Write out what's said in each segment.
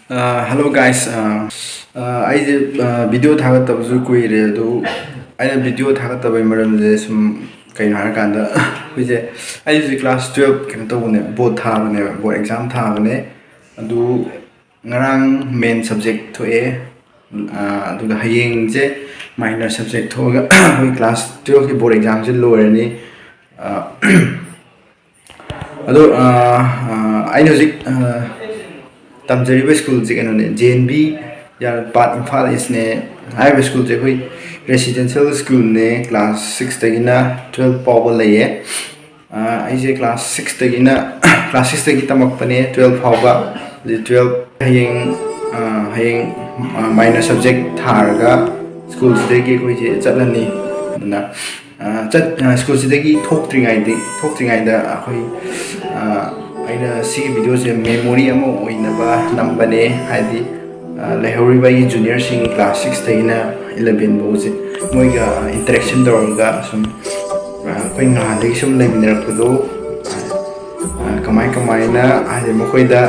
Hello guys. I video thagatabsu kuire do I video thagatabay maramje sum kaino harakanda kuje I class 12 kan tawne board thabane board exam thabane adu ngarang main subject thoe aduga hayeng je minor subject thoga class 12 ki board exam je loirani adu I music tamjariba school je kanone JNB ya part Imphal is ne high school je koi residential school ne class 6 tagina 12 pawa laye ai je class 6 tagina class 6 tagi tamak pane 12 pawa je 12 hayeng minor subject tharga school je ki koi je chatlani na chat school je ki thok tringai da koi aina si video je memory amo oinaba nambane haidi lehauribai junior sing class 6 taina 11 boje moiga interaction dorga sum koi nga dei sum leminarapdo kamai na haidi mokoida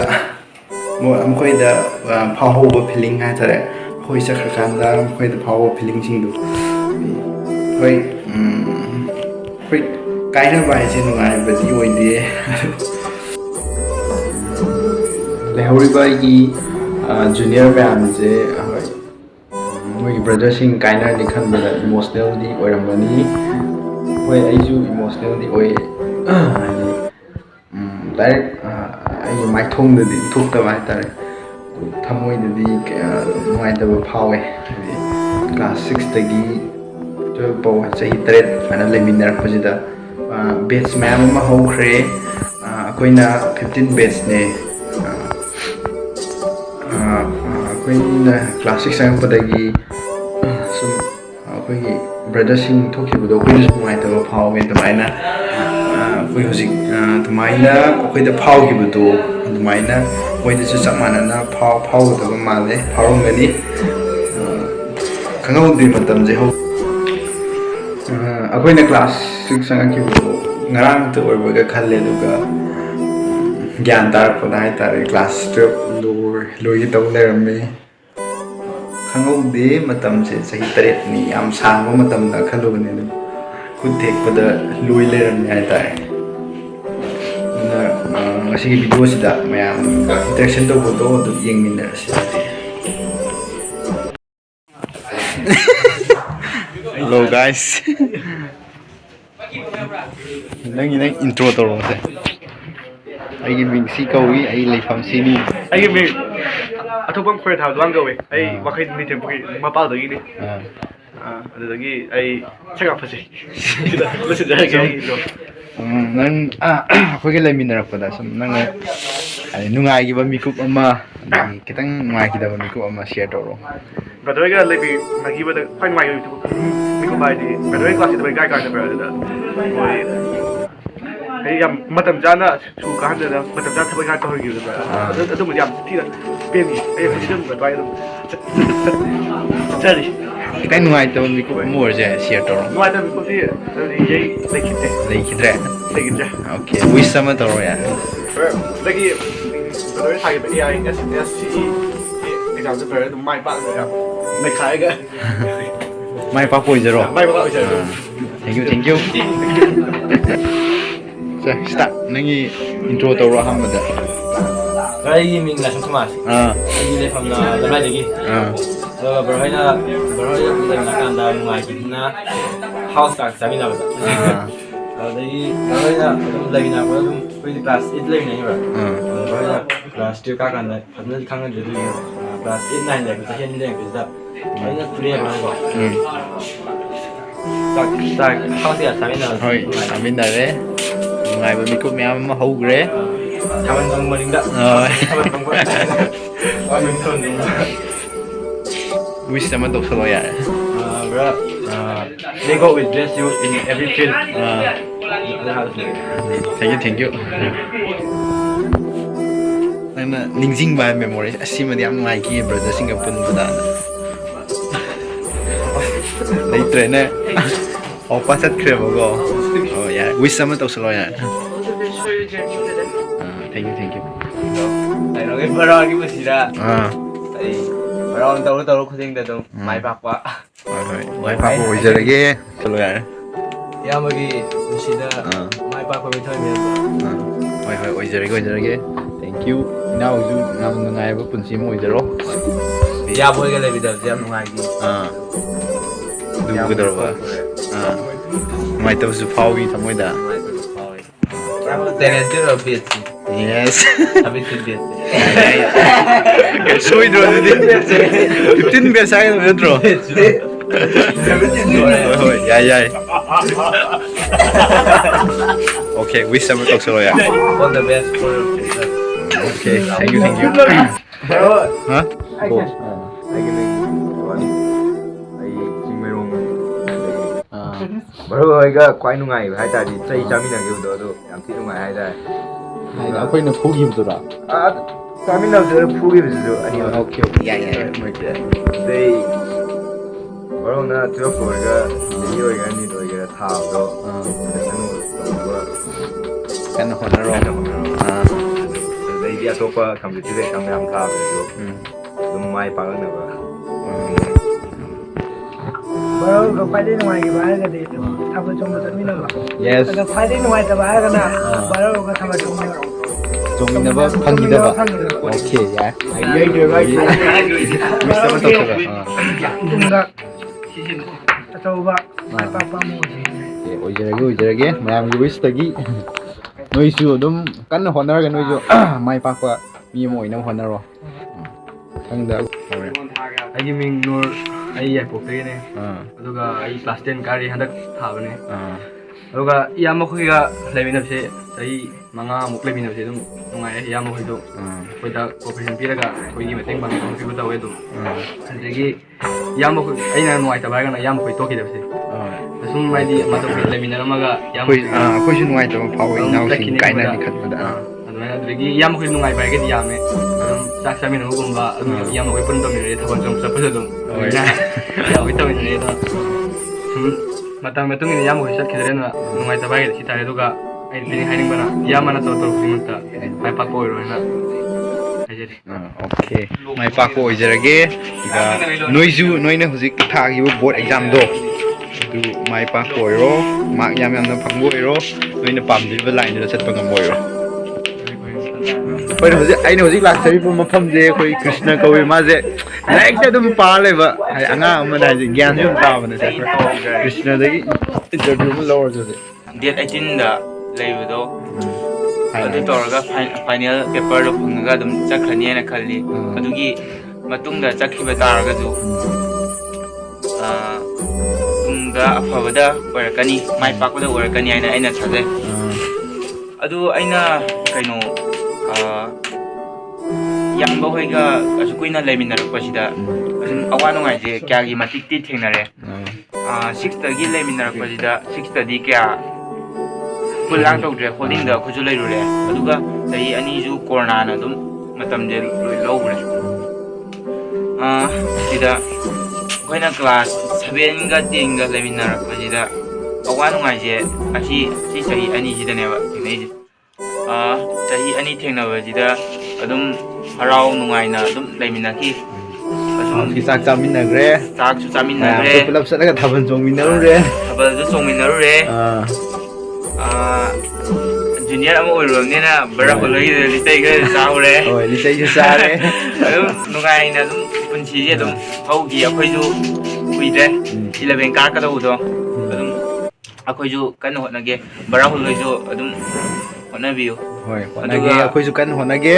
phahoba feeling ha tare koi sakhakanda mokoida phahoba feeling sing du koi kainarmdai je nungai badi oide Eigi junior man je my brother sing Kainarmdai khan bada emotionally oiramani hoi aiju emotionally oi direct ai mai thong da di thuk ta mai tare thamoi da di mai da phawe class 6 tagi 12 paw chahi 3 ana leminar khojida batch man ma hokre akoina 15 batch ne class 6 sang padagi sum akoi brother sing thokibdo koi su mai ta phaw me tamaina koi hojik tamaina koi da phaw gibdo tamaina koi da chu chamana na phaw da male phawrong gani khangau di matam je ho akoi na class 6 sang akibdo ngarang to orbaga khalle duga gyan tar phodai tare class 12 loi to lerame khangaude matam se sahi taret ni am sangba matam da khalubane du khud thekpada loi leram ai tai na ngasi video sida mayam interaction to photo du yengmina sida hello guys nang intro to ro se Eigi ming si kawi ai leifam sini Eigi ming atopam khore tha dwang gawe ai wakai ni tempo mapal dagi ni adagi ai chega phase sida lose ja ga gi nang khoi ge leminara pada sum nang ai nungai gi ba mikup ama kitang nungai gi da ba mikup ama share to ro badoi ga lebi nagi ba da phai mai gi mikup bai di badoi class da ga ga da ba da oi ai yam matam jana su ka handa da matam jana thabai ga to gi da adu yam ti da pen ni ai ha jidum ba bai dum jari kitang nungai to mikup mo je share to ro nungai ta mikup ti ye lekidre okay wish sama to ro ya lagi badoi thai ba ai SSCE exam se per dum mai pa da mai khai ga mai pa poi je ro mai pa poi je ro thank you start nangi intro to ro hamada Eigi ming la summas Eigi le famna lamai lagi berhoina na kanda mai na house tak samina bada jadi berhoina lagi na ko koi class 8 lagi na berhoina class 2 ka kanda famna kanga jadi class 8 9 lagi tahian ni lagi bisa berhoina kuliah berhoina tak house ya samina hoi samina re ngai ba mikup myam ma hogre Taman bang malinda. Taman bang. Wish sama to solo ya. Bro, they go with dress you in every field. Thank you. Nana ningsing ba memory asima di am ngai ki brother singapore bada. Dai trainer. Opa sat krebo go. Oh ya, wish sama to solo ya. Thank you. ꯀꯩꯅꯣꯒꯤ ꯕꯔꯥꯒꯤ ꯄꯨꯟꯁꯤꯗ ꯑꯥ ꯑꯩ brown ꯇꯧꯔ ꯈꯨꯗꯤꯡꯗ ꯑꯗꯨꯝ ꯃꯥꯏ ꯄꯥꯛꯄ ꯍꯣꯏ ꯍꯣꯏ ꯃꯥꯏ ꯄꯥꯛꯄ ꯑꯣꯏꯖꯔꯒꯦ ꯆꯠꯂꯣ ꯌꯥꯔꯦ ꯏꯌꯥꯝꯕꯒꯤ ꯄꯨꯟꯁꯤꯗ ꯑꯥ ꯃꯥꯏ ꯄꯥꯛꯄ ꯃꯤꯊꯣꯏ ꯍꯣꯏ ꯍꯣꯏ ꯑꯣꯏꯖꯔꯒꯦ ꯊꯦꯡꯛ ꯌꯨ ꯏꯅꯥꯎꯁꯨ ꯌꯥꯝ ꯅꯨꯡꯉꯥꯏꯕ ꯄꯨꯟꯁꯤ ꯑꯃ ꯑꯣꯏꯖꯔꯣ ꯏꯌꯥꯝꯕ ꯍꯣꯏꯒ ꯂꯩꯕꯤꯗꯕꯁꯦ ꯌꯥꯝ ꯅꯨꯡꯉꯥꯏꯈꯤ ꯗꯨꯒꯗꯧꯔꯕ ꯅꯨꯡꯉꯥꯏꯇꯕꯁꯨ ꯐꯥꯎꯏ ꯊꯃꯣꯏꯗ ꯇꯦꯂꯦꯟꯇꯦꯠ ꯑꯣꯏꯕ ꯕꯦꯠꯁꯤ ꯌꯦꯁ ꯁꯕꯦꯟꯇꯤꯟ ꯕꯦꯠꯁꯤ ꯁꯣꯏꯗ꯭ꯔꯣ ꯑꯗꯨꯗꯤ 15 ꯕꯦꯁ ꯍꯥꯏꯒꯗꯕ ꯅꯠꯇ꯭ꯔꯣ ꯍꯣꯏ ꯍꯣꯏ ꯌꯥꯏ ꯑꯣꯀꯦ ꯋꯤꯁ ꯑꯃ ꯇꯧꯁꯜꯂꯣ ꯌꯥꯏ All the best for your future. Okay thank you ꯍꯥ ꯑꯩꯒꯤ ꯃꯤꯡ ꯑꯩ ꯆꯤꯡꯃꯩꯔꯣꯡ ꯃꯔꯨꯞ ꯍꯣꯏꯒ ꯈ꯭ꯋꯥꯏ ꯅꯨꯡꯉꯥꯏꯕ ꯍꯥꯏꯇꯥꯔꯗꯤ ꯆꯩ ꯆꯥꯃꯤꯟꯅꯈꯤꯕꯗꯣ ꯑꯗꯨ ꯌꯥꯝ ꯊꯤ ꯅꯨꯡꯉꯥꯏ ꯍꯥꯏꯇꯥꯔꯦ ꯑꯩꯈꯣꯏꯅ ꯐꯨꯈꯤꯕꯗꯨꯔꯥ ꯆꯥꯃꯤꯟꯅꯕꯗꯨꯗ ꯐꯨꯈꯤꯕꯗꯨꯁꯨ ꯑꯅꯤꯃꯛ ꯑꯣꯀꯦ ꯌꯥꯏ ꯃꯣꯏꯁꯦ ꯑꯗꯩ ꯃꯔꯨꯞꯅ 12 ꯑꯣꯏꯔꯒ ꯆꯍꯤ ꯑꯣꯏꯒꯦꯔꯥ ꯅꯤꯠ ꯑꯣꯏꯒꯦꯔꯥ ꯊꯥꯕꯗꯣ ꯁꯦꯂꯦꯛꯁꯟ ꯇꯧꯅꯕ ꯀꯟꯅ ꯍꯣꯠꯅꯔꯣ ꯑꯗꯩꯗꯤ ꯑꯇꯣꯞꯄ ꯀꯝꯄꯤꯇꯤꯇꯤꯚ ꯑꯦꯛꯖꯥꯝ ꯃꯌꯥꯝ ꯊꯥꯕꯗꯁꯨ ꯑꯗꯨꯝ ꯃꯥꯏ ꯄꯥꯛꯂꯛꯅꯕ ꯃꯔꯨꯞꯀ ꯈ꯭ꯋꯥꯏꯗꯒꯤ ꯅꯨꯡꯉꯥꯏꯈꯤꯕ ꯍꯥꯏꯔꯒꯗꯤ ꯊꯥꯕꯜ ꯆꯣꯡꯕ ꯆꯠꯃꯤꯟꯅꯕ ꯌꯦꯁ ꯑꯗꯣ ꯈ꯭ꯋꯥꯏꯗꯒꯤ ꯅꯨꯡꯉꯥꯏꯇꯕ ꯍꯥꯏꯔꯒꯅ ꯃꯔꯨꯞꯀ ꯊꯥꯕꯜ ꯆꯣꯡꯃꯤꯟꯅꯕ ꯐꯪꯈꯤꯗꯕ ꯑꯣꯀꯦ ꯌꯥꯏ ꯋꯤꯁ ꯑꯃ ꯇꯧꯁꯜꯂꯣ ꯇꯨꯡꯗ ꯑꯆꯧꯕ ꯃꯥꯏ ꯄꯥꯛꯄ ꯑꯃ ꯑꯣꯏꯖꯔꯒꯦ ꯃꯌꯥꯝꯒꯤ ꯋꯤꯁꯇꯒꯤ ꯅꯣꯏꯁꯨ ꯑꯗꯨꯝ ꯀꯟꯅ ꯍꯣꯠꯅꯔꯒ ꯅꯣꯏꯁꯨ ꯃꯥꯏ ꯄꯥꯛꯄ ꯃꯤ ꯑꯃ ꯑꯣꯏꯅꯕ ꯍꯣꯠꯅꯔꯣ ꯈꯪꯗ ꯑꯩꯒꯤ ꯃꯤꯡ ꯅꯨꯔ ꯑꯩ ꯌꯥꯏꯄꯣꯛꯇꯒꯤꯅꯦ ꯑꯗꯨꯒ ꯑꯩ ꯀ꯭ꯂꯥꯁ 10 ꯀꯥꯔꯤ ꯍꯟꯗꯛ ꯊꯥꯕꯅꯦ ꯑꯗꯨꯒ ꯏꯌꯥꯝꯕ ꯈꯣꯏꯒ ꯂꯩꯃꯤꯟꯅꯕꯁꯦ ꯆꯍꯤ 5 ꯂꯩꯃꯤꯟꯅꯕꯁꯦ ꯑꯗꯨꯝ ꯅꯨꯡꯉꯥꯏꯌꯦ ꯏꯌꯥꯝꯕ ꯈꯣꯏꯁꯨ ꯑꯩꯈꯣꯏꯗ ꯀꯣꯑꯣꯄꯔꯦꯁꯟ ꯄꯤꯔꯒ ꯑꯩꯈꯣꯏꯒꯤ ꯃꯇꯦꯡ ꯄꯥꯡꯕꯤꯕ ꯇꯧꯋꯦ ꯑꯗꯨꯝ ꯑꯗꯒꯤ ꯏꯌꯥꯝꯕ ꯈꯣꯏ ꯑꯩꯅ ꯅꯨꯡꯉꯥꯏꯇꯕ ꯍꯥꯏꯔꯒꯅ ꯏꯌꯥꯝꯕ ꯈꯣꯏ ꯇꯣꯛꯈꯤꯗꯕꯁꯦ ꯑꯁꯨꯝ ꯍꯥꯏꯗꯤ ꯃꯇꯝ ꯀꯨꯏꯅ ꯂꯩꯃꯤꯟꯅꯔꯝꯃꯒ ꯑꯩꯈꯣꯏꯁꯨ ꯅꯨꯡꯉꯥꯏꯇꯕ ꯐꯥꯎꯋꯤ ꯏꯅꯥꯎꯁꯤꯡ ꯀꯥꯏꯅꯅꯤ ꯈꯟꯕꯗ ꯑꯗꯨꯃꯥꯏꯅ ꯑꯗꯨꯗꯒꯤ ꯏꯌꯥꯝꯕ ꯈꯣꯏ ꯅꯨꯡꯉꯥꯏꯕ ꯍꯥꯏꯔꯒꯗꯤ ꯌꯥꯝꯃꯦ ꯑꯗꯨꯝ ꯆꯥꯛ ꯆꯥꯃꯤꯟꯅꯕꯒꯨꯝꯕ ꯑꯗꯨꯝ ꯏꯌꯥꯝꯕ ꯈꯣꯏ ꯄꯨꯟꯅ ꯇꯧꯃꯤꯟꯅꯔꯦ ꯊꯥꯕꯜ ꯆꯣꯡꯕ ꯆꯠꯄꯁꯨ ꯑꯗꯨꯝ ꯏꯌꯥꯝꯕ ꯈꯣꯏ ꯇꯧꯃꯤꯟꯅꯔꯦ ꯑꯗꯣ ꯁꯨꯝ ꯃꯇꯝ ꯃꯇꯨꯡ ꯏꯟꯅ ꯏꯌꯥꯝꯕ ꯈꯣꯏ ꯆꯠꯈꯤꯗ꯭ꯔꯦꯅ ꯅꯨꯡꯉꯥꯏꯇꯕ ꯍꯥꯏꯔꯒꯗꯤ ꯁꯤ ꯇꯥꯔꯦ ꯑꯗꯨꯒ ꯑꯩꯅ ꯍꯥꯏꯅꯤꯡꯕꯅ ꯏꯌꯥꯝꯕꯅ ꯇꯧꯔ ꯈꯨꯗꯤꯡꯃꯛꯇ ꯃꯥꯏ ꯄꯥꯛꯄ ꯑꯣꯏꯔꯣꯏꯅ ꯍꯥꯏꯖꯔꯤ ꯑꯣꯀꯦ ꯃꯥꯏ ꯄꯥꯛꯄ ꯑꯣꯏꯖꯔꯒꯦ ꯅꯣꯏꯁꯨ ꯅꯣꯏꯅ ꯍꯧꯖꯤꯛ ꯊꯥꯈꯤꯕ ꯕꯣꯔꯗ ꯑꯦꯛꯖꯥꯝꯗꯣ ꯑꯗꯨ ꯃꯥꯏ ꯄꯥꯛꯄ ꯑꯣꯏꯔꯣ ꯃꯥꯔꯛ ꯌꯥꯝꯅ ꯐꯪꯕ ꯑꯣꯏꯔꯣ ꯅꯣꯏꯅ ꯄꯥꯝꯖꯔꯤꯕ ꯂꯥꯏꯟꯗꯨꯗ ꯆꯠꯄ ꯉꯝꯕ ꯑꯣꯏꯔꯣ ꯑꯩꯅ ꯍꯧꯖꯤꯛ ꯂꯥꯛꯆꯔꯤꯕ ꯃꯐꯝꯁꯦ ꯑꯩꯈꯣꯏ ꯀ꯭ꯔꯤꯁꯅ ꯀꯧꯏ ꯃꯥꯁꯦ ꯂꯥꯏꯔꯤꯛꯇ ꯑꯗꯨꯝ ꯄꯥꯔ ꯂꯩꯕ ꯍꯥꯏꯗꯤ ꯑꯉꯥꯡ ꯑꯃꯗ ꯍꯥꯏꯁꯦ ꯒ꯭ꯌꯥꯟꯁꯨ ꯌꯥꯝ ꯇꯥꯕꯅꯦ ꯀ꯭ꯔꯤꯁꯅꯗꯒꯤ ꯏꯟꯇꯔꯚꯤꯌꯨ ꯑꯃ ꯂꯧꯔꯁꯨ ꯗꯦꯠ 18ꯗ ꯂꯩꯕꯗꯣ ꯑꯗꯨ ꯇꯧꯔꯒ ꯐꯥꯏꯅꯦꯜ ꯄꯦꯄꯔꯗꯣ ꯐꯪꯉꯒ ꯑꯗꯨꯝ ꯆꯠꯈ꯭ꯔꯅꯤ ꯍꯥꯏꯅ ꯈꯜꯂꯤ ꯑꯗꯨꯒꯤ ꯃꯇꯨꯡꯗ ꯆꯠꯈꯤꯕ ꯇꯥꯔꯒꯁꯨ ꯇꯨꯡꯗ ꯑꯐꯕꯗ ꯑꯣꯏꯔꯛꯀꯅꯤ ꯃꯥꯏ ꯄꯥꯛꯄꯗ ꯑꯣꯏꯔꯛꯀꯅꯤ ꯍꯥꯏꯅ ꯑꯩꯅ ꯊꯥꯖꯩ ꯑꯗꯨ ꯑꯩꯅ ꯀꯩꯅꯣ ꯏꯌꯥꯝꯕ ꯍꯣꯏꯒ ꯑꯁꯨꯛ ꯀꯨꯏꯅ ꯂꯩꯃꯤꯟꯅꯔꯛꯄꯁꯤꯗ ꯑꯗꯨꯝ ꯑꯋꯥ ꯅꯨꯡꯉꯥꯏꯁꯦ ꯀꯌꯥꯒꯤ ꯃꯇꯤꯛꯇꯤ ꯊꯦꯡꯅꯔꯦ 6ꯇꯒꯤ ꯂꯩꯃꯤꯟꯅꯔꯛꯄꯁꯤꯗ 6ꯇꯗꯤ ꯀꯌꯥ ꯐꯨꯜ ꯂꯥꯡ ꯇꯧꯗ꯭ꯔꯦ ꯍꯣꯜꯗꯤꯡꯗ ꯑꯩꯈꯣꯏꯁꯨ ꯂꯩꯔꯨꯔꯦ ꯑꯗꯨꯒ ꯆꯍꯤ 2ꯁꯨ ꯀꯣꯔꯣꯅꯥꯅ ꯑꯗꯨꯝ ꯃꯇꯝꯁꯦ ꯂꯣꯏ ꯂꯧꯈ꯭ꯔꯦ ꯁꯤꯗ ꯑꯩꯈꯣꯏꯅ ꯀ꯭ꯂꯥꯁ 7ꯒ 10ꯒ ꯂꯩꯃꯤꯟꯅꯔꯛꯄꯁꯤꯗ ꯑꯋꯥ ꯅꯨꯡꯉꯥꯏꯁꯦ ꯑꯁꯤ ꯆꯍꯤ 2ꯁꯤꯗꯅꯦꯕ ꯊꯦꯡꯅꯩꯁꯦ ꯆꯍꯤ 2 ꯊꯦꯡꯅꯕꯁꯤꯗ ꯑꯗꯨꯝ ꯍꯔꯥꯎ ꯅꯨꯡꯉꯥꯏꯅ ꯑꯗꯨꯝ ꯂꯩꯃꯤꯟꯅꯈꯤ ꯆꯥꯛ ꯆꯥꯃꯤꯟꯅꯈ꯭ꯔꯦ ꯆꯥꯛꯁꯨ ꯆꯥꯃꯤꯟꯅꯈ꯭ꯔꯦ ꯑꯩꯈꯣꯏ ꯄꯨꯂꯞ ꯆꯠꯂꯒ ꯊꯥꯕꯜ ꯆꯣꯡꯃꯤꯟꯅꯔꯨꯔꯦ ꯊꯥꯕꯜꯁꯨ ꯆꯣꯡꯃꯤꯟꯅꯔꯨꯔꯦ ꯖꯨꯅꯤꯌꯔ ꯑꯃ ꯑꯣꯏꯔꯨꯔꯕꯅꯤꯅ ꯕꯔꯥ ꯍꯣꯜꯂꯒꯤꯗ ꯂꯤꯆꯩ ꯈꯔ ꯆꯥꯍꯧꯔꯦ ꯍꯣꯏ ꯂꯤꯆꯩꯁꯨ ꯆꯥꯔꯦ ꯑꯗꯨꯝ ꯅꯨꯡꯉꯥꯏꯅ ꯑꯗꯨꯝ ꯄꯨꯟꯁꯤꯁꯦ ꯑꯗꯨꯝ ꯍꯧꯈꯤ ꯑꯩꯈꯣꯏꯁꯨ ꯀꯨꯏꯗ꯭ꯔꯦ 11 ꯀꯥꯔꯛꯀꯗꯧꯕꯗꯣ ꯑꯗꯨꯝ ꯑꯩꯈꯣꯏꯁꯨ ꯀꯟꯅ ꯍꯣꯠꯅꯒꯦ ꯕꯔꯥ ꯍꯣꯜꯍꯣꯏꯁꯨ ꯑꯗꯨꯝ ꯍꯣꯠꯅꯕꯤꯌꯨ ꯍꯣꯏ ꯍꯣꯠꯅꯒꯦ ꯑꯗꯨꯒ ꯑꯩꯈꯣꯏꯁꯨ ꯀꯟꯅ ꯍꯣꯠꯅꯒꯦ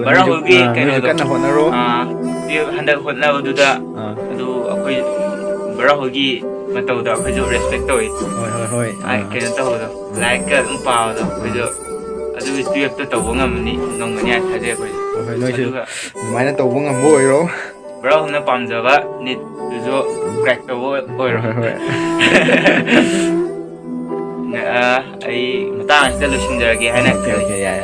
ꯕꯔꯥ ꯍꯣꯜꯒꯤ ꯅꯣꯏꯁꯨ ꯀꯩꯅꯣꯗꯣ ꯀꯟꯅ ꯍꯣꯠꯅꯔꯣ ꯍꯟꯗꯛ ꯍꯣꯠꯅꯕꯗꯨꯗ ꯑꯗꯨ ꯑꯩꯈꯣꯏ ꯕꯔꯥ ꯍꯣꯜꯒꯤ ꯃꯇꯧꯗ ꯑꯩꯈꯣꯏꯁꯨ ꯔꯦꯁꯄꯦꯛ ꯇꯧꯋꯤ ꯍꯣꯏ ꯀꯩꯅꯣ ꯇꯧꯕꯗꯣ ꯂꯥꯏꯔꯤꯛꯀ ꯑꯗꯨꯝ ꯄꯥꯕꯗꯣ ꯑꯩꯈꯣꯏꯁꯨ ꯑꯗꯨꯒꯤ 12ꯇ ꯇꯧꯕ ꯉꯝꯒꯅꯤ ꯍꯥꯏꯅ ꯊꯥꯖꯩ ꯑꯩꯈꯣꯏꯁꯨ ꯍꯣꯏ ꯅꯣꯏꯁꯨ ꯑꯗꯨꯒ ꯑꯗꯨꯃꯥꯏꯅ ꯇꯧꯕ ꯉꯝꯕ ꯑꯣꯏꯔꯣ ꯕꯔꯥ ꯍꯣꯜꯅ ꯄꯥꯝꯖꯕ ꯅꯤꯠꯇꯨꯁꯨ ꯀ꯭ꯔꯦꯛ ꯇꯧꯕ ꯑꯣꯏꯔꯣ ꯍꯣꯏ ꯑꯩ ꯃꯇꯥꯡ ꯑꯁꯤꯗ ꯂꯣꯏꯁꯤꯟꯖꯔꯒꯦ ꯍꯥꯏꯅ ꯈꯜꯂꯤ ꯌꯥꯏ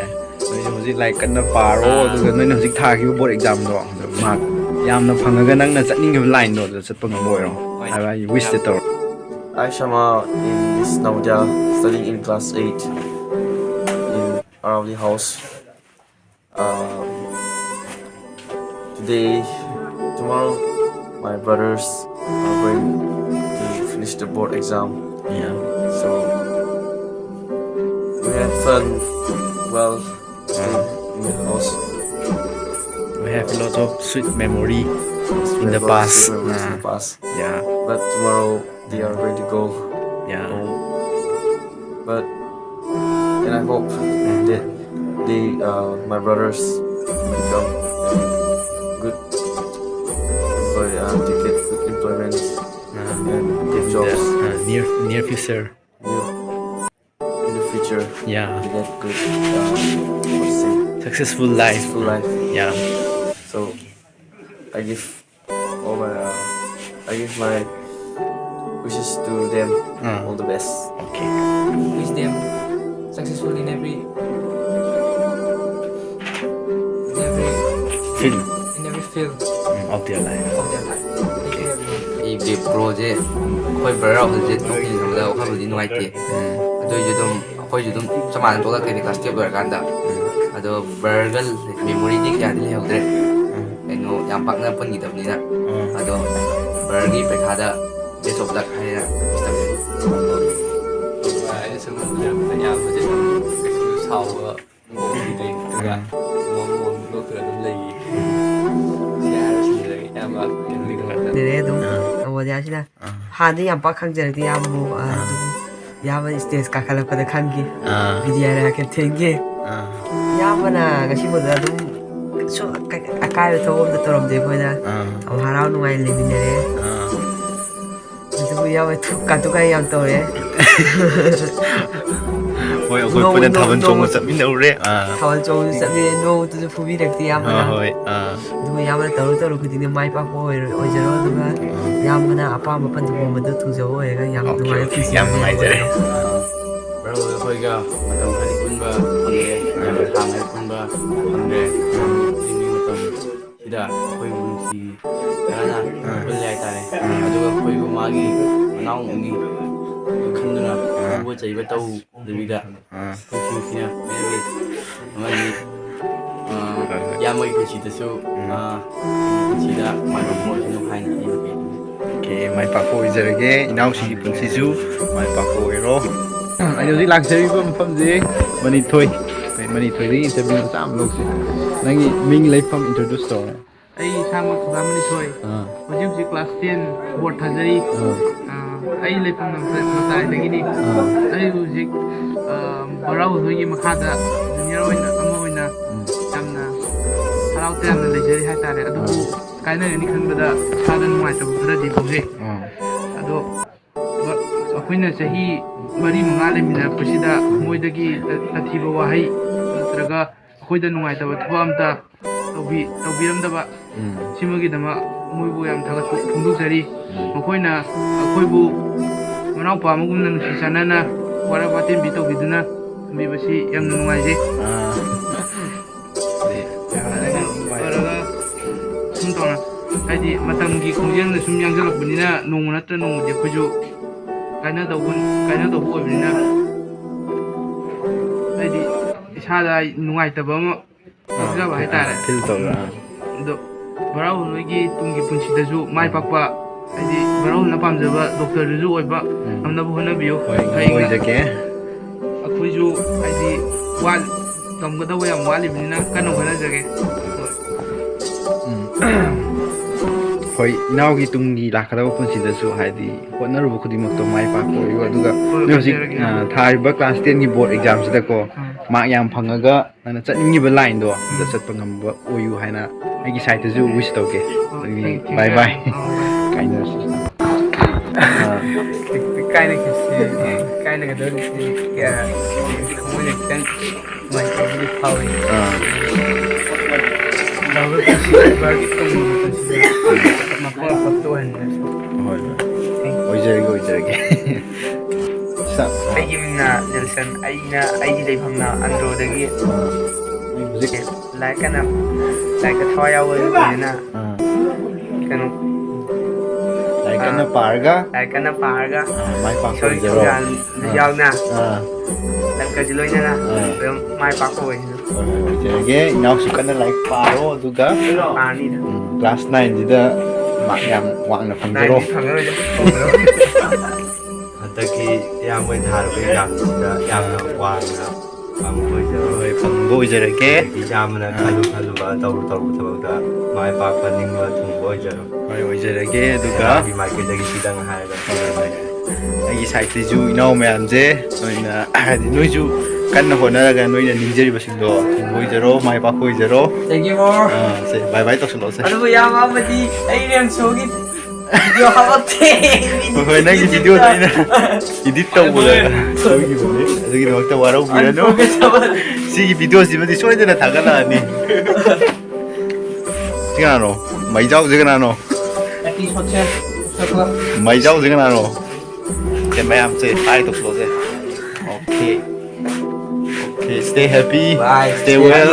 ꯅꯣꯏꯁꯨ ꯍꯧꯖꯤꯛ ꯂꯥꯏꯔꯤꯛ ꯀꯟꯅ ꯄꯥꯔꯣ ꯑꯗꯨꯒ ꯅꯣꯏꯅ ꯍꯧꯖꯤꯛ ꯊꯥꯈꯤꯕ ꯕꯣꯔꯗ ꯑꯦꯛꯖꯥꯝꯗꯣ ꯃꯥꯔꯛ ꯌꯥꯝꯅ ꯐꯪꯉꯒ ꯅꯪꯅ ꯆꯠꯅꯤꯡꯉꯤꯕ ꯂꯥꯏꯟꯗꯣ ꯑꯗꯨꯗ ꯆꯠꯄ ꯉꯝꯕ ꯑꯣꯏꯔꯣ ꯍꯥꯏꯕ ꯑꯩ ꯋꯤꯁꯇ ꯇꯧꯔꯣ I Shama in this Navodaya studying in class 8 in Aravalli house. tomorrow my brothers are going to finish the board exam. Yeah. So we had fun while staying in the house. We have a lot of sweet memory in We the have a lot of past. sweet memories in the past. Yeah. But tomorrow they are going to go Yeah. home. And I hope that my brothers become good to get good employment and good jobs Near future. in the future. Yeah. To get good, what's to say, Successful life. successful life. Yeah. So I give my wishes to them all the best. Okay. Wish them successful in every Film field of their life. of their life. Thank you everyone. 이 프로제 ꯑꯩꯈꯣꯏ brother ꯑꯍꯨꯝꯁꯦ ꯅꯣꯛꯃꯤꯟꯅꯕꯗ ꯋꯥꯈꯜꯕꯨꯗꯤ ꯅꯨꯡꯉꯥꯏꯇꯦ ꯑꯗꯨꯏꯁꯨ ꯑꯗꯨꯝ ꯑꯩꯈꯣꯏꯁꯨ ꯑꯗꯨꯝ ꯆꯞ ꯃꯥꯟꯅ ꯊꯣꯛꯂꯛꯀꯅꯤ ꯀ꯭ꯂꯥꯁ 12 ꯂꯣꯏꯔꯀꯥꯟꯗ ꯑꯗꯣ ꯕ꯭ꯔꯗꯔꯒ ꯃꯦꯃꯣꯔꯤꯗꯤ ꯀꯌꯥꯗꯤ ꯂꯩꯍꯧꯗ꯭ꯔꯦ ꯀꯩꯅꯣ ꯌꯥꯝ ꯄꯥꯛꯅ ꯄꯨꯟꯈꯤꯗꯕꯅꯤꯅ ꯑꯗꯣ ꯕ꯭ꯔꯗꯔꯒꯤ ꯄꯩꯈꯥꯗ ꯕꯦꯁ ꯑꯣꯐ ꯂꯛ ꯍꯥꯏꯅ ꯋꯤꯁ ꯇꯧꯖꯔꯤ ꯑꯩꯅ ꯁꯨꯝ ꯎꯖꯔꯛꯄꯗ ꯏꯌꯥꯝꯕꯁꯦ ꯀꯩꯁꯨ ꯁꯥꯎꯕ ꯎꯈꯤꯗꯦ ꯑꯗꯨꯒ ꯅꯣꯛꯇꯨꯅ ꯑꯗꯨꯝ ꯂꯩꯌꯦ ꯁꯤ ꯍꯥꯏꯔꯁꯤꯡꯁꯤꯗꯒꯤ ꯏꯌꯥꯝꯕ ꯑꯗꯨꯝ ꯅꯕꯣꯗꯤꯌꯥꯁꯤꯅ ꯍꯥꯟꯅꯗꯤ ꯌꯥꯝ ꯄꯥꯛ ꯈꯪꯖꯔꯛꯇꯦ ꯌꯥꯝꯕꯨ ꯑꯗꯨꯝ ꯌꯥꯝꯕ ꯁ꯭ꯇꯦꯖ ꯀꯥꯈꯠꯂꯛꯄꯗ ꯈꯪꯈꯤ ꯕꯤꯗꯤꯌꯥꯅ ꯍꯥꯏꯐꯦꯠ ꯊꯦꯡꯈꯤ ꯌꯥꯝꯕꯅ ꯉꯁꯤꯐꯥꯎꯗ ꯑꯗꯨꯝ ꯀꯩꯁꯨ ꯑꯀꯥꯏꯕ ꯊꯕꯛ ꯑꯝꯇ ꯇꯧꯔꯝꯗꯦ ꯑꯩꯈꯣꯏꯗ ꯌꯥꯝ ꯍꯔꯥꯎ ꯅꯨꯡꯉꯥꯏ ꯂꯩꯃꯤꯟꯅꯔꯦ ꯑꯗꯨꯕꯨ ꯌꯥꯝꯕ ꯀꯥꯇꯨ ꯀꯥꯔꯟ ꯌꯥꯝ ꯇꯧꯔꯦ ꯍꯣꯏ ꯑꯩꯈꯣꯏ ꯄꯨꯟꯅ ꯊꯥꯕꯜ ꯆꯣꯡꯕ ꯆꯠꯃꯤꯟꯅꯧꯔꯦ ꯊꯥꯕꯜ ꯆꯣꯡꯕꯁꯨ ꯆꯠꯃꯤꯟꯅꯔꯦ ꯅꯣꯡꯃꯇꯁꯨ ꯐꯨꯕꯤꯔꯛꯇꯦ ꯌꯥꯝꯕꯅ ꯍꯣꯏ ꯑꯗꯨꯕꯨ ꯌꯥꯝꯕꯅ ꯇꯧꯔꯨ ꯈꯨꯗꯤꯡꯗ ꯃꯥꯏ ꯄꯥꯛꯄ ꯑꯣꯏꯖꯔꯣ ꯑꯗꯨꯒ ꯌꯥꯝꯕꯅ ꯑꯄꯥꯝꯕ ꯄꯟꯊꯨꯡꯐꯝ ꯊꯨꯡꯖꯕ ꯑꯣꯏꯔꯒ ꯌꯥꯝ ꯅꯨꯡꯉꯥꯏꯕ ꯄꯨꯟꯁꯤ ꯌꯥꯝ ꯅꯨꯡꯉꯥꯏꯖꯔꯦ ꯕ꯭ꯔꯗꯔ ꯑꯩꯈꯣꯏꯒ ꯃꯇꯝ ꯈꯔꯗꯤ ꯄꯨꯟꯕ ꯐꯪꯉꯦ ꯌꯥꯝꯅ ꯁꯥꯡꯅ ꯄꯨꯟꯕ ꯐꯪꯗ꯭ꯔꯦ ꯍꯧꯖꯤꯛꯀꯤ ꯃꯇꯝꯁꯤꯗ ꯑꯩꯈꯣꯏꯕꯨ ꯅꯨꯡꯁꯤ ꯈꯔꯅ ꯄꯨꯜꯂꯦ ꯍꯥꯏꯇꯥꯔꯦ ꯑꯗꯨꯒ ꯑꯩꯈꯣꯏꯕꯨ ꯃꯥꯒꯤ ꯃꯅꯥꯎꯅꯤ ꯈꯟꯗꯨꯅ ꯐꯨꯕ ꯆꯩꯕ ꯇꯧꯗꯕꯤꯗ ꯅꯨꯡꯁꯤꯅ ꯂꯣꯏꯅꯕꯤ ꯑꯃꯗꯤ ꯏꯌꯥꯝꯕꯒꯤ ꯄꯨꯟꯁꯤꯗꯁꯨ ꯄꯨꯟꯁꯤꯗ ꯃꯥꯏ ꯄꯥꯛꯄ ꯑꯣꯏꯁꯅꯨ ꯍꯥꯏꯅ ꯑꯩꯅ ꯑꯣꯀꯦ ꯃꯥꯏ ꯄꯥꯛꯄ ꯑꯣꯏꯖꯔꯒꯦ ꯏꯅꯥꯎꯁꯤꯒꯤ ꯄꯨꯟꯁꯤꯁꯨ ꯃꯥꯏ ꯄꯥꯛꯄ ꯑꯣꯏꯔꯣ ꯑꯩꯅ ꯍꯧꯖꯤꯛ ꯂꯥꯛꯆꯔꯤꯕ ꯃꯐꯝꯁꯦ ꯃꯅꯤꯊꯣꯏ ꯃꯅꯤꯊꯣꯏꯗꯒꯤ ꯏꯟꯇꯔꯚꯤꯌꯨ ꯃꯆꯥ ꯑꯃ ꯂꯧꯁꯤ ꯅꯪꯒꯤ ꯃꯤꯡ ꯂꯩꯐꯝ ꯏꯟꯇ꯭ꯔꯣꯗ꯭ꯌꯨꯁ ꯇꯧꯔꯦ ꯑꯩ ꯏꯁꯥꯃꯛ ꯊꯧꯕꯥꯜ ꯃꯅꯤꯊꯣꯏ ꯍꯧꯖꯤꯛ ꯀ꯭ꯂꯥꯁ 10 ꯕꯣꯔꯗ ꯊꯥꯖꯔꯤ ꯑꯩ ꯂꯩꯐꯝ ꯃꯇꯥꯏꯗꯒꯤꯅꯤ ꯑꯩ ꯍꯧꯖꯤꯛ ꯕꯔꯥꯎ ꯍꯣꯏꯒꯤ ꯃꯈꯥꯗ ꯖꯨꯅꯤꯌꯔ ꯑꯣꯏꯅ ꯌꯥꯝꯅ ꯍꯔꯥꯎ ꯇꯌꯥꯝꯅ ꯂꯩꯖꯔꯤ ꯍꯥꯏꯇꯥꯔꯦ ꯑꯗꯨꯕꯨ ꯀꯥꯏꯅꯒꯅꯤ ꯈꯟꯕꯗ ꯏꯁꯥꯗ ꯅꯨꯡꯉꯥꯏꯇꯕ ꯈꯔꯗꯤ ꯐꯥꯎꯖꯩ ꯑꯗꯣ ꯑꯩꯈꯣꯏꯅ ꯆꯍꯤ 4-5 ꯂꯩꯃꯤꯟꯅꯔꯛꯄꯁꯤꯗ ꯃꯣꯏꯗꯒꯤ ꯑꯊꯤꯕ ꯋꯥꯍꯩ ꯅꯠꯇ꯭ꯔꯒ ꯑꯩꯈꯣꯏꯗ ꯅꯨꯡꯉꯥꯏꯇꯕ ꯊꯕꯛ ꯑꯝꯇ ꯇꯧꯕꯤꯔꯝꯗꯕ ꯁꯤꯃꯒꯤꯗꯃꯛ ꯃꯣꯏꯕꯨ ꯌꯥꯝ ꯊꯥꯒꯠꯄ ꯐꯣꯡꯗꯣꯛꯆꯔꯤ ꯃꯈꯣꯏꯅ ꯑꯩꯈꯣꯏꯕꯨ ꯃꯅꯥꯎꯄꯥ ꯑꯃꯒꯨꯝꯅ ꯅꯨꯡꯁꯤ ꯆꯥꯟꯅꯅ ꯋꯥꯔꯛ ꯋꯥꯇꯦꯝꯕꯤ ꯇꯧꯕꯤꯗꯨꯅ ꯊꯝꯕꯤꯕꯁꯤ ꯌꯥꯝꯅ ꯅꯨꯡꯉꯥꯏꯖꯩ ꯑꯣꯏꯔꯒ ꯁꯨꯝ ꯇꯧꯅ ꯍꯥꯏꯗꯤ ꯃꯇꯝꯒꯤ ꯈꯣꯡꯖꯦꯜꯗ ꯁꯨꯝ ꯌꯥꯡꯁꯤꯜꯂꯛꯄꯅꯤꯅ ꯅꯣꯡꯃ ꯅꯠꯇ꯭ꯔ ꯅꯣꯡꯃꯗꯤ ꯑꯩꯈꯣꯏꯁꯨ ꯀꯥꯏꯅꯗꯧꯕ ꯑꯣꯏꯕꯅꯤꯅ ꯍꯥꯏꯗꯤ ꯏꯁꯥꯗ ꯅꯨꯡꯉꯥꯏꯇꯕ ꯑꯃ ꯄꯣꯛꯆꯕ ꯍꯥꯏꯇꯥꯔꯦ ꯐꯤꯜ ꯇꯧꯔ ꯑꯗꯣ ꯕꯔꯥꯎ ꯅꯣꯏꯒꯤ ꯇꯨꯡꯒꯤ ꯄꯨꯟꯁꯤꯗꯁꯨ ꯃꯥꯏ ꯄꯥꯛꯄ ꯍꯥꯏꯗꯤ ꯕꯔꯥꯎꯅ ꯄꯥꯝꯖꯕ ꯗꯣꯛꯇꯔꯗꯨꯁꯨ ꯑꯣꯏꯕ ꯉꯝꯅꯕ ꯍꯣꯠꯅꯕꯤꯌꯨ ꯑꯣꯏꯖꯒꯦ ꯑꯩꯈꯣꯏꯁꯨ ꯍꯥꯏꯗꯤ ꯇꯝꯒꯗꯧꯕ ꯌꯥꯝ ꯋꯥꯠꯂꯤꯕꯅꯤꯅ ꯀꯟꯅ ꯍꯣꯠꯅꯖꯒꯦ ꯍꯣꯏ ꯏꯅꯥꯎꯒꯤ ꯇꯨꯡꯒꯤ ꯂꯥꯛꯀꯗꯕ ꯄꯨꯟꯁꯤꯗꯁꯨ ꯍꯥꯏꯗꯤ ꯍꯣꯠꯅꯔꯨꯕ ꯈꯨꯗꯤꯡꯃꯛꯇꯣ ꯃꯥꯏ ꯄꯥꯛꯄ ꯑꯣꯏꯌꯨ ꯑꯗꯨꯒ ꯅꯣꯏ ꯍꯧꯖꯤꯛ ꯊꯥꯔꯤꯕ ꯀ꯭ꯂꯥꯁ 10ꯒꯤ ꯕꯣꯔꯗ ꯑꯦꯛꯖꯥꯝꯁꯤꯗꯀꯣ ꯃꯥꯔꯛ ꯌꯥꯝ ꯐꯪꯉꯒ ꯅꯪꯅ ꯆꯠꯅꯤꯡꯉꯤꯕ ꯂꯥꯏꯟꯗꯣ ꯑꯗꯨꯗ ꯆꯠꯄ ꯉꯝꯕ ꯑꯣꯏꯌꯨ ꯍꯥꯏꯅ ꯑꯩꯒꯤ ꯁꯥꯏꯠꯇꯁꯨ ꯋꯤꯁ ꯇꯧꯒꯦ ꯑꯗꯨꯗꯤ ꯕꯥꯏ ꯕꯥꯏ ꯀꯥꯏꯅꯔꯁꯤ ꯀꯥꯏꯅꯒꯗꯧꯔꯤꯁꯤ ꯊꯃꯣꯏꯅ ꯈꯤꯇꯪ ꯅꯨꯡꯉꯥꯏꯇꯕꯗꯤ ꯐꯥꯎꯏ ꯃꯐꯝ ꯑꯐꯕꯇ ꯑꯣꯏꯍꯟꯕꯤꯔꯁꯤ ꯍꯣꯏ ꯑꯣꯏꯖꯔꯒꯦ ꯑꯩꯒꯤ ꯃꯤꯡꯅ ꯅꯦꯜꯁꯟ ꯑꯩꯒꯤ ꯂꯩꯐꯝꯅ ꯑꯟꯗ꯭ꯔꯣꯗꯒꯤ ꯍꯧꯖꯤꯛ ꯂꯥꯏꯔꯤꯛꯀ ꯊꯋꯥꯏ ꯌꯥꯎꯕ ꯑꯣꯏꯕꯅꯤꯅ ꯀꯩꯅꯣ ꯂꯥꯏꯔꯤꯛ ꯀꯟꯅ ꯄꯥꯔꯒ ꯃꯥꯏ ꯄꯥꯛꯄ ꯏꯁꯣꯔꯒꯤ ꯑꯣꯏꯖꯔꯣ ꯊꯧꯖꯥꯜ ꯌꯥꯎꯅ ꯂꯝꯀꯁꯨ ꯂꯣꯏꯅꯅ ꯑꯗꯨꯝ ꯃꯥꯏ ꯄꯥꯛꯄ ꯑꯣꯏꯁꯅꯨ ꯑꯣꯏꯖꯔꯒꯦ ꯏꯅꯥꯎꯁꯨ ꯀꯟꯅ ꯂꯥꯏꯔꯤꯛ ꯄꯥꯔꯣ ꯑꯗꯨꯒ ꯄꯥꯔꯅꯤꯗ ꯀ꯭ꯂꯥꯁ 9ꯁꯤꯗ ꯃꯥꯔꯛ ꯌꯥꯝ ꯋꯥꯡꯅ ꯐꯪꯖꯔꯣ ꯍꯟꯗꯛꯀꯤ ꯏꯌꯥꯝꯕꯣꯏ ꯊꯥꯔꯨꯕ ꯑꯦꯛꯖꯥꯝꯁꯤꯗ ꯌꯥꯝꯅ ꯋꯥꯡꯅ ꯐꯪꯕ ꯑꯣꯏꯖꯔꯣ ꯍꯣꯏ ꯐꯪꯕ ꯑꯣꯏꯖꯔꯒꯦ ꯏꯌꯥꯝꯕꯅ ꯈꯜꯂꯨꯕ ꯇꯧꯔꯨꯕ ꯊꯕꯛꯇ ꯃꯥꯏ ꯄꯥꯛꯄ ꯅꯤꯡꯕ ꯊꯨꯡꯕ ꯑꯣꯏꯖꯔꯣ ꯍꯣꯏ ꯑꯣꯏꯖꯔꯒꯦ ꯑꯗꯨꯒ ꯒꯤ ꯃꯥꯏꯀꯩꯗꯒꯤ ꯁꯤꯗꯪ ꯍꯥꯏꯔꯒ ꯑꯩꯒꯤ ꯁꯥꯏꯠꯇꯁꯨ ꯏꯅꯥꯎ ꯃꯌꯥꯝꯁꯦ ꯅꯣꯏꯅ ꯍꯥꯏꯗꯤ ꯅꯣꯏꯁꯨ ꯀꯟꯅ ꯍꯣꯠꯅꯔꯒ ꯅꯣꯏꯅ ꯅꯤꯡꯖꯔꯤꯕꯁꯤꯡꯗꯣ ꯊꯨꯡꯕ ꯑꯣꯏꯖꯔꯣ ꯃꯥꯏ ꯄꯥꯛꯄ ꯑꯣꯏꯖꯔꯣ Thank you more. Say by by ꯇꯧꯁꯜꯂꯛꯑꯣꯁꯦ Aduh yang apa di? Ini yang sogi video hapate. ꯍꯣꯏ ꯅꯪꯒꯤ ꯚꯤꯗꯤꯑꯣꯗꯣ ꯑꯩꯅ ꯏꯗꯤꯠ ꯇꯧꯕꯗ ꯁꯣꯏꯈꯤꯕꯅꯦ ꯑꯗꯨꯒꯤꯗꯃꯛꯇ ꯋꯥꯔꯧꯕꯤꯔꯅꯨ ꯁꯤꯒꯤ ꯚꯤꯗꯤꯑꯣꯁꯤꯃꯗꯤ ꯁꯣꯏꯗꯅ ꯊꯥꯒꯠꯂꯛꯑꯅꯤ ꯁꯤ ꯀꯅꯥꯅꯣ ꯃꯩꯖꯥꯎꯁꯦ ꯀꯅꯥꯅꯣ ꯃꯩꯖꯥꯎꯁꯦ ꯀꯅꯥꯅꯣ ꯁꯦ ꯃꯌꯥꯝꯁꯦ ꯍꯥꯏ ꯇꯧꯁꯜꯂꯣꯁꯦ Okay, stay happy, Bye. stay well.